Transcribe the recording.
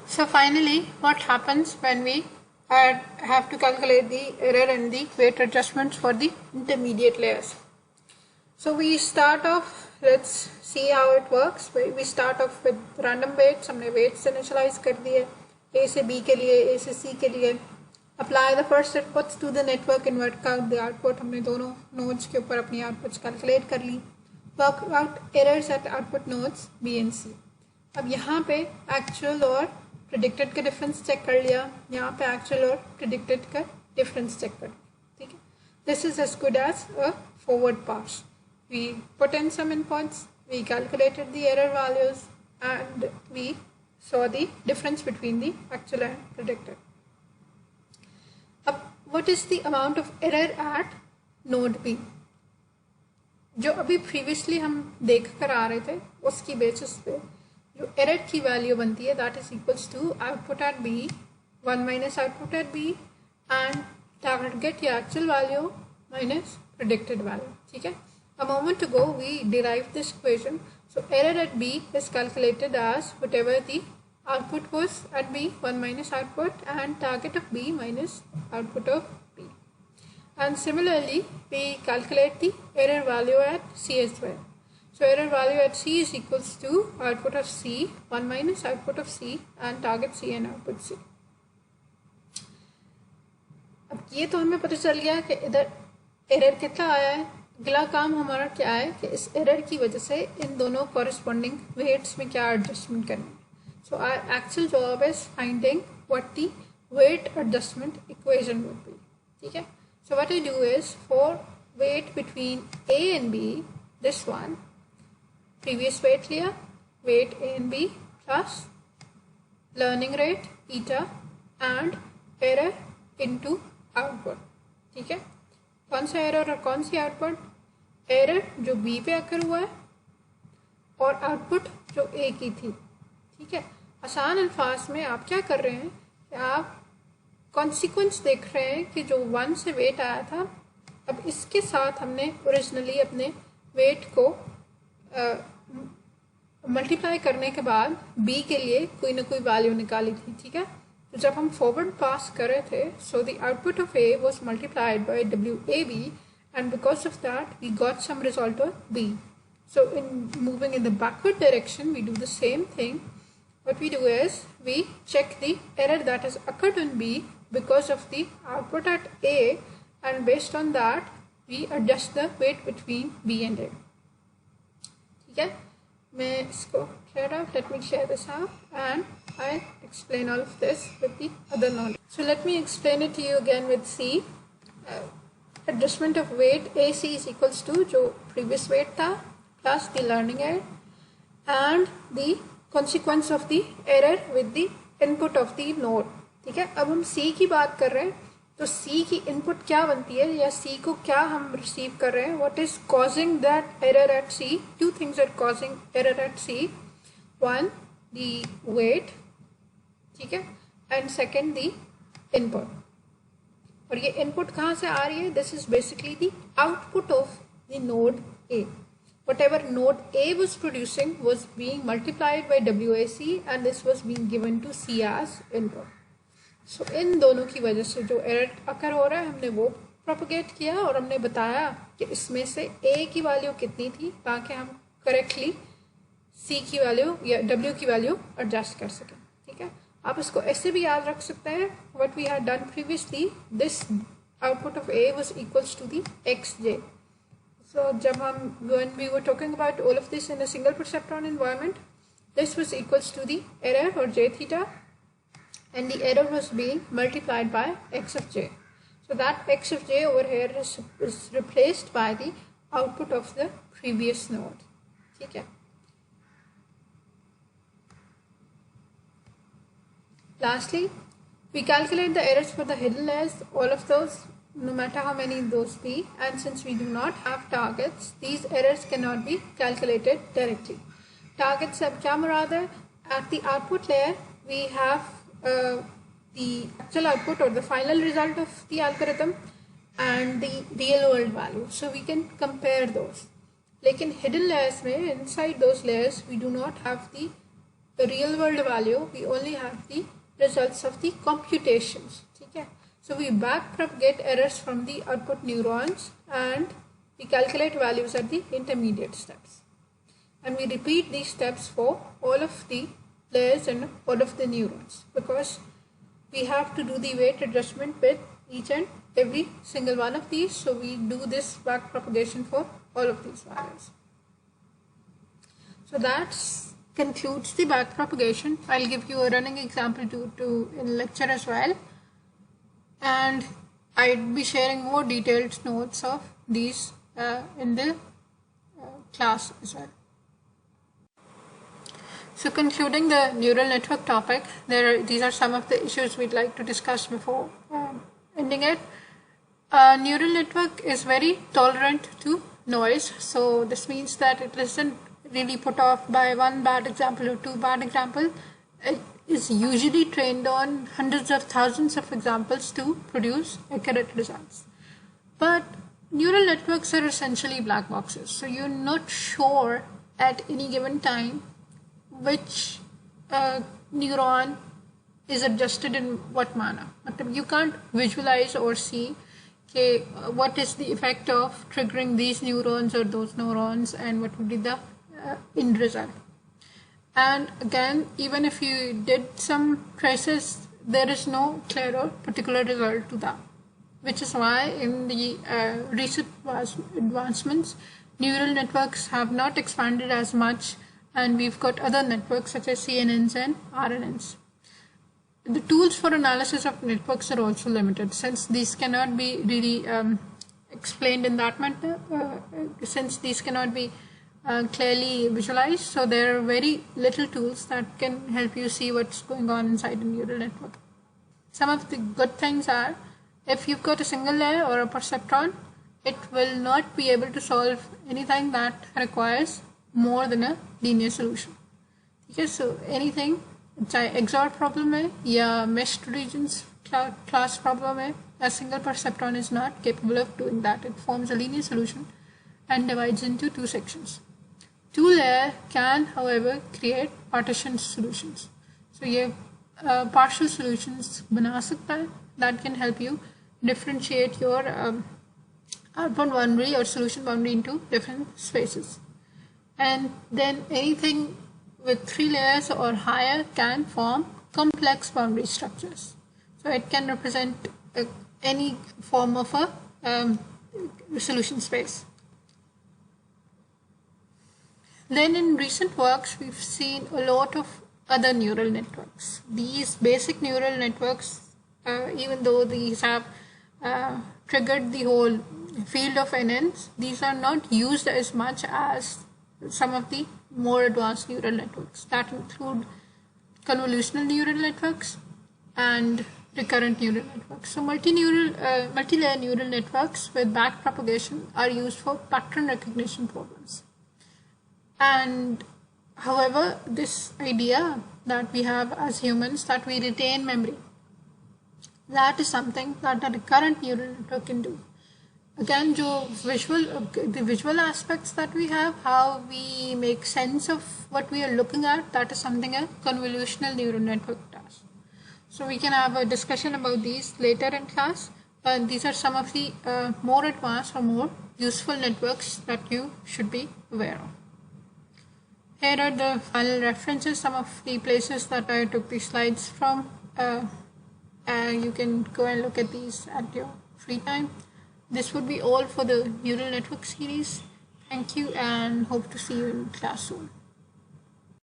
So finally, what happens when we have to calculate the error and the weight adjustments for the intermediate layers? So we start off, let's see how it works. We start off with random weights. हमने weights initialize कर दिए A से B के लिए, A से C के लिए. Apply the first inputs to the network and work out the output. हमने दोनों nodes के ऊपर अपनी outputs calculate कर ली. Work out errors at output nodes B and C. अब यहाँ पे actual और predicted का difference check कर लिया. यहाँ पे actual और predicted का difference check कर लिया. ठीक है? This is as good as a forward pass. We put in some inputs, we calculated the error values, and we saw the difference between the actual and predicted. अब what is the amount of error at node B? जो अभी previously हम देख कर आ रहे थे उसकी basis पे जो error की value बनती है that is equals to output at B 1 minus output at B and target या actual value minus predicted value. ठीक है? A moment ago we derived this equation. So error at B is calculated as whatever the output was at B 1 minus output and target of B minus output of B. And similarly we calculate the error value at C as well. So error value at C is equals to output of C 1 minus output of C and target C and output C. अब ये तो हमें पता चल गया कि इधर error कितना आया है. अगला काम हमारा क्या है कि इस एरर की वजह से इन दोनों कॉरेस्पॉन्डिंग वेट्स में क्या एडजस्टमेंट करना है. So our actual job is finding what the weight adjustment equation would be. ठीक है. So what I do is for weight between A and B this one previous weight लिया weight A and B plus learning rate eta and error into output. ठीक है. कौन सा error और कौन सी आउटपुट? एरर जो बी पे अकर हुआ है और आउटपुट जो ए की थी. ठीक है. आसान अल्फाज में आप क्या कर रहे हैं कि आप कॉन्सिक्वेंस देख रहे हैं कि जो 1 से वेट आया था अब इसके साथ हमने ओरिजिनली अपने वेट को मल्टीप्लाई करने के बाद बी के लिए कोई ना कोई वैल्यू निकाली थी. ठीक है. तो जब हम फॉरवर्ड पास कर रहे थे so the output of A was multiplied by WAB and because of that we got some result on B. So in moving in the backward direction we do the same thing. What we do is we check the error that has occurred on B because of the output at A and based on that we adjust the weight between B and A. ठीक है. मैं इसको clear out. Let me share this out and I'll explain all of this with the other knowledge. So let me explain it to you again with C. Adjustment of weight AC is equals to जो previous weight था plus the learning error and the consequence of the error with the input of the node. ठीक है. अब हम C की बात कर रहे हैं तो C की इनपुट क्या बनती है या C को क्या हम रिसीव कर रहे हैं. What is causing that error at C? Two things are causing error at C. One the weight. ठीक है. And second the input. और ये इनपुट कहाँ से आ रही है? This is basically the output of the node A. Whatever node A was producing was being multiplied by WAC and this was being given to C as input. सो इन दोनों की वजह से जो एरर अकर हो रहा है हमने वो प्रोपोगेट किया और हमने बताया कि इसमें से ए की वैल्यू कितनी थी ताकि हम करेक्टली सी की वैल्यू या डब्ल्यू की वैल्यू एडजस्ट कर सकें. ठीक है. आप इसको ऐसे भी याद रख सकते हैं what we had done previously. This output of A was equals to the XJ. सो जब हम when we were talking about all of this in a single perceptron environment this was equals to the error और J theta and the error was being multiplied by X of J. So that X of J over here is replaced by the output of the previous node. ठीक है. Lastly, we calculate the errors for the hidden layers, all of those, no matter how many those be, and since we do not have targets, these errors cannot be calculated directly. Targets अब क्या मुराद है? At the output layer, we have the actual output or the final result of the algorithm and the real world value. So we can compare those. लेकिन hidden layers में inside those layers we do not have the the real world value, we only have the results of the computations. Okay? So we backpropagate errors from the output neurons and we calculate values at the intermediate steps. And we repeat these steps for all of the layers and all of the neurons, because we have to do the weight adjustment with each and every single one of these. So we do this backpropagation for all of these values. So that concludes the backpropagation. I'll give you a running example to in lecture as well, and I'd be sharing more detailed notes of these in the class as well. So concluding the neural network topic, these are some of the issues we'd like to discuss before ending it. A neural network is very tolerant to noise, so this means that it isn't really put off by one bad example or two bad examples. It is usually trained on hundreds of thousands of examples to produce accurate results. But neural networks are essentially black boxes, so you're not sure at any given time which neuron is adjusted in what manner. You can't visualize or see what is the effect of triggering these neurons or those neurons and what would be the end result. And again, even if you did some traces, there is no clear or particular result to that, which is why in the recent advancements, neural networks have not expanded as much, and we've got other networks such as CNNs and RNNs. The tools for analysis of networks are also limited, since these cannot be really explained in that manner, since these cannot be clearly visualized. So there are very little tools that can help you see what's going on inside a neural network. Some of the good things are, if you've got a single layer or a perceptron, it will not be able to solve anything that requires more than a linear solution. Okay, so anything, चाहे XOR problem है या meshed regions class problem है, a single perceptron is not capable of doing that. It forms a linear solution and divides into two sections. Two layer can, however, create partition solutions. So ये partial solutions बना सकता है that can help you differentiate your outbound boundary or solution boundary into different spaces. And then anything with 3 layers or higher can form complex boundary structures. So it can represent any form of a solution space. Then in recent works, we've seen a lot of other neural networks. These basic neural networks, even though these have triggered the whole field of NNs, these are not used as much as some of the more advanced neural networks that include convolutional neural networks and recurrent neural networks. So multi-layer neural networks with backpropagation are used for pattern recognition problems. And however, this idea that we have as humans that we retain memory, that is something that a recurrent neural network can do. Again, the visual aspects that we have, how we make sense of what we are looking at, that is something a convolutional neural network does. So we can have a discussion about these later in class. These are some of the more advanced or more useful networks that you should be aware of. Here are the final references, some of the places that I took these slides from. You can go and look at these at your free time. This would be all for the neural network series. Thank you and hope to see you in class soon.